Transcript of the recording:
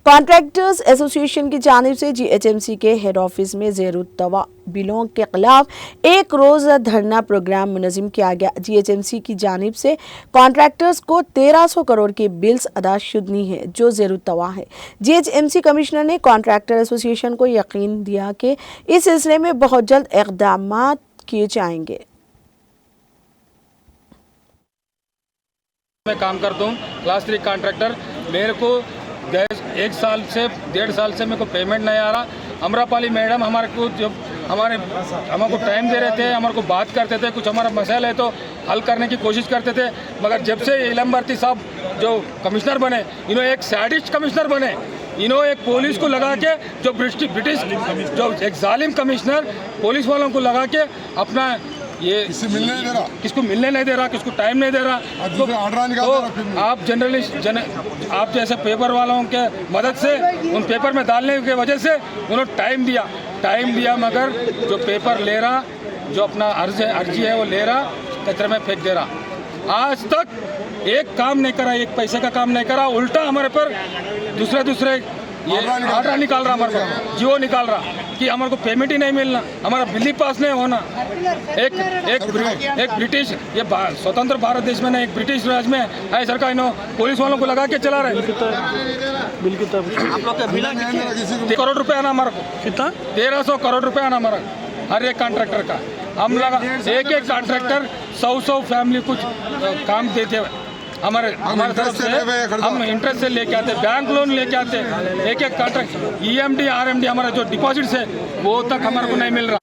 Contractors association की जानिब से जीएचएमसी के हेड ऑफिस में ज़ेरुत्तवा बिलों के खिलाफ एक रोज़ धरना प्रोग्राम मुनज़्ज़म किया गया। जीएचएमसी की जानिब से कॉन्ट्रैक्टर्स को 1300 करोड़ के बिल्स अदा शुदनी है जो ज़ेरुत्तवा है। जीएचएमसी कमिश्नर ने कॉन्ट्रैक्टर एसोसिएशन को यकीन दिया कि इस सिलसिले में बहुत जल्द इक़दाम किए जाएंगे। मैं काम करता हूँ क्लास 3 कॉन्ट्रैक्टर। मेरे को गैस 1 साल से 1.5 साल से मेरे को पेमेंट नहीं आ रहा। अमरापाली मैडम हमारे को जब हमको टाइम दे रहे थे, हमारे को बात करते थे, कुछ हमारा मसला है तो हल करने की कोशिश करते थे। मगर जब से इलम भर्ती साहब जो कमिश्नर बने, इन्होंने एक सैडिस्ट कमिश्नर बने। इन्होंने एक पुलिस को लगा के जो ब्रिटिश जो एक जालिम कमिश्नर पुलिस वालों को लगा के अपना ये किसको मिलने नहीं दे रहा, किसको टाइम नहीं दे रहा। तो आप जर्नलिस्ट आप जैसे पेपर वालों के मदद से उन पेपर में डालने की वजह से उन्होंने टाइम दिया मगर जो पेपर ले रहा, जो अपना अर्जी है वो ले रहा, कचरे में फेंक दे रहा। आज तक एक काम नहीं करा, एक पैसे का काम नहीं करा, उल्टा हमारे पर दूसरे ये आर्डर निकाल रहा, हमारे पर जियो निकाल रहा कि हमारे को पेमेंट ही नहीं मिलना, हमारा बिल ही पास नहीं होना। एक ब्रिटिश ये स्वतंत्र भारत देश में ना, एक ब्रिटिश राज में है सरकार, इन्होंने पुलिस वालों को लगा के चला रहे। बिल कितना आप लोग का बिल 1 करोड़ रुपये आना हमारे को, कितना 1300 करोड़ रुपये आना हमारा हर एक कॉन्ट्रैक्टर का। हम लगा एक कॉन्ट्रैक्टर 100 फैमिली कुछ काम देते हुए हमारे तरफ से हम इंटरेस्ट से लेके आते, बैंक लोन लेके आते, एक कॉन्ट्रैक्ट EMD RMD हमारा जो डिपॉजिट्स है वो तक हमारे को नहीं मिल रहा।